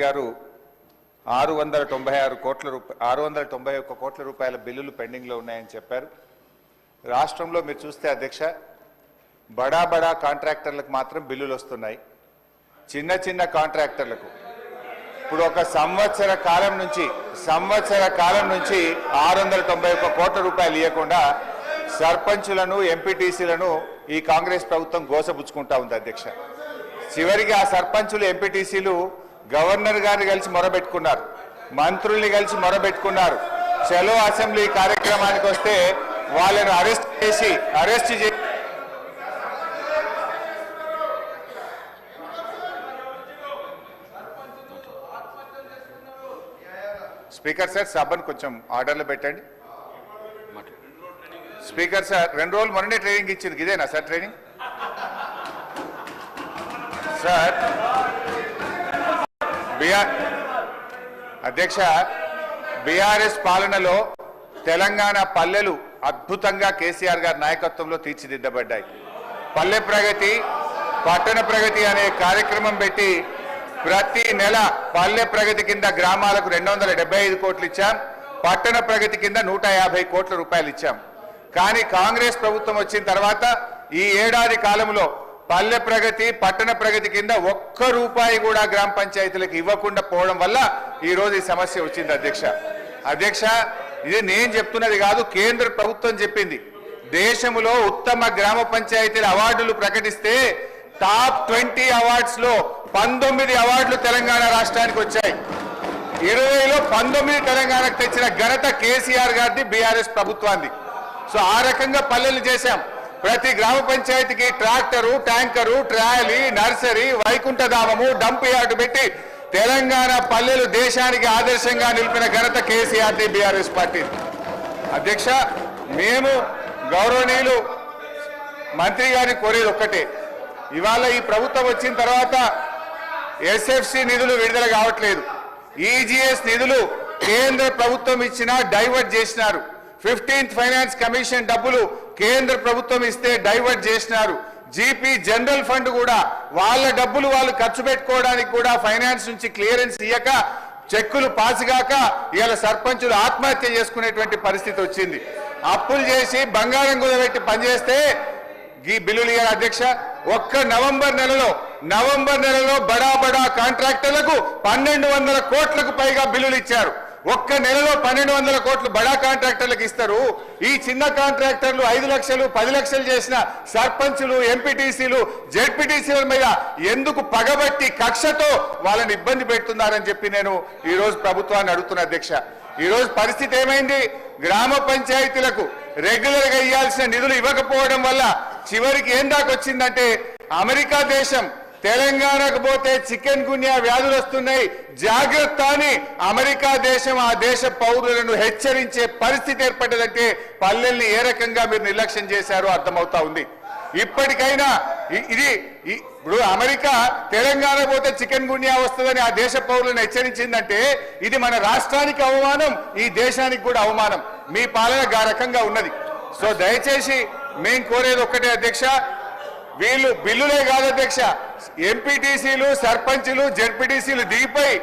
గారు 691 కోట్ల రూపాయల బిల్లులు పెండింగ్ లో ఉన్నాయని చెప్పారు. రాష్ట్రంలో మీరు చూస్తే అధ్యక్ష బడా కాంట్రాక్టర్లకు మాత్రం బిల్లులు వస్తున్నాయి. చిన్న కాంట్రాక్టర్లకు ఇప్పుడు ఒక సంవత్సర కాలం నుంచి 691 కోట్ల రూపాయలు ఇవ్వకుండా సర్పంచులను ఎంపీటీసీలను ఈ కాంగ్రెస్ ప్రభుత్వం గోసపుచ్చుకుంటా ఉంది అధ్యక్ష. చివరికి ఆ సర్పంచులు ఎంపీటీసీలు గవర్నర్ గారిని కలిసి మొరబెట్టుకున్నారు, మంత్రుల్ని కలిసి మొరబెట్టుకున్నారు. చలో అసెంబ్లీ కార్యక్రమానికి వస్తే వాళ్ళను అరెస్ట్ చేసి స్పీకర్ సార్ సభను కొంచెం ఆర్డర్లో పెట్టండి. స్పీకర్ సార్ 2 రోజులు మొన్ననే ట్రైనింగ్ ఇచ్చింది, ఇదేనా సార్ ట్రైనింగ్? సార్ అధ్యక్ష బీఆర్ఎస్ పాలనలో తెలంగాణ పల్లెలు అద్భుతంగా కేసీఆర్ గారి నాయకత్వంలో తీర్చిదిద్దబడ్డాయి. పల్లె ప్రగతి పట్టణ ప్రగతి అనే కార్యక్రమం పెట్టి ప్రతి నెల పల్లె ప్రగతి కింద గ్రామాలకు 275 కోట్లు ఇచ్చాం, పట్టణ ప్రగతి కింద 150 కోట్ల రూపాయలు ఇచ్చాం. కానీ కాంగ్రెస్ ప్రభుత్వం వచ్చిన తర్వాత ఈ ఏడాది కాలంలో పల్లె ప్రగతి పట్టణ ప్రగతి కింద 1 రూపాయి కూడా గ్రామ పంచాయతీలకు ఇవ్వకుండా పోవడం వల్ల ఈ రోజు ఈ సమస్య వచ్చింది అధ్యక్ష. ఇది నేను చెప్తున్నది కాదు, కేంద్ర ప్రభుత్వం చెప్పింది. దేశంలో ఉత్తమ గ్రామ పంచాయతీల అవార్డులు ప్రకటిస్తే టాప్ 20 అవార్డ్స్ లో 19 అవార్డులు తెలంగాణ రాష్ట్రానికి వచ్చాయి. 20లో 19 తెలంగాణకు తెచ్చిన ఘనత కేసీఆర్ గారిది, బీఆర్ఎస్ ప్రభుత్వాన్ని. సో ఆ రకంగా పల్లెలు చేశాం. ప్రతి గ్రామ పంచాయతీకి ట్రాక్టరు, ట్యాంకరు, ట్రాలీ, నర్సరీ, వైకుంఠధామము, డంప్ యార్డు పెట్టి తెలంగాణ పల్లెలు దేశానికి ఆదర్శంగా నిలిపిన ఘనత కేసీఆర్ ది, బీఆర్ఎస్ పార్టీ. అధ్యక్ష, మేము గౌరవనీయులు మంత్రి గారిని కోరేది ఒక్కటే, ఇవాళ ఈ ప్రభుత్వం వచ్చిన తర్వాత ఎస్ఎఫ్సి నిధులు విడుదల కావట్లేదు. ఈజీఎస్ నిధులు కేంద్ర ప్రభుత్వం ఇచ్చినా డైవర్ట్ చేసినారు. 15th ఫైనాన్స్ కమిషన్ డబ్బులు కేంద్ర ప్రభుత్వం ఇస్తే డైవర్ట్ చేసినారు. జీపీ జనరల్ ఫండ్ కూడా వాళ్ళ డబ్బులు వాళ్ళు ఖర్చు పెట్టుకోవడానికి కూడా ఫైనాన్స్ నుంచి క్లియరెన్స్ ఇయ్యక చెక్కులు పాసుగాక ఇవాళ సర్పంచులు ఆత్మహత్య చేసుకునేటువంటి పరిస్థితి వచ్చింది. అప్పులు చేసి బంగారం కుదబెట్టి పనిచేస్తే ఈ బిల్లులు ఇయ్యాలి అధ్యక్ష. ఒక్క నవంబర్ నెలలో బడా కాంట్రాక్టర్లకు 1200 కోట్లకు పైగా బిల్లులు ఇచ్చారు. ఒక్క నెలలో 1200 కోట్లు బడా కాంట్రాక్టర్లకు ఇస్తారు. ఈ చిన్న కాంట్రాక్టర్లు 5 లక్షలు 10 లక్షలు చేసిన సర్పంచులు, ఎంపీటీసీలు, జెడ్పీటీసీల మీద ఎందుకు పగబట్టి కక్షతో వాళ్ళని ఇబ్బంది పెడుతున్నారని చెప్పి నేను ఈ రోజు ప్రభుత్వాన్ని అడుగుతున్నా అధ్యక్ష. ఈ రోజు పరిస్థితి ఏమైంది? గ్రామ పంచాయతీలకు రెగ్యులర్ గా ఇవ్వాల్సిన నిధులు ఇవ్వకపోవడం వల్ల చివరికి ఏం దాకొచ్చిందంటే అమెరికా దేశం తెలంగాణకు పోతే చికెన్ గున్యా వ్యాధులు వస్తున్నాయి, జాగ్రత్త అని అమెరికా దేశం ఆ దేశ పౌరులను హెచ్చరించే పరిస్థితి ఏర్పడ్డదంటే పల్లెల్ని ఏ రకంగా మీరు నిర్లక్ష్యం చేశారో అర్థమవుతా ఉంది. ఇప్పటికైనా ఇప్పుడు అమెరికా తెలంగాణ పోతే చికెన్ గున్యా వస్తుందని ఆ దేశ పౌరులను హెచ్చరించిందంటే ఇది మన రాష్ట్రానికి అవమానం, ఈ దేశానికి కూడా అవమానం. మీ పాలన ఆ రకంగా ఉన్నది. సో దయచేసి మేము కోరేది ఒక్కటే అధ్యక్ష, వీళ్ళు బిల్లులే కాదు అధ్యక్ష, ఎంపీటీసీలు, సర్పంచులు, జెడ్పీటీసీలు దిగిపోయి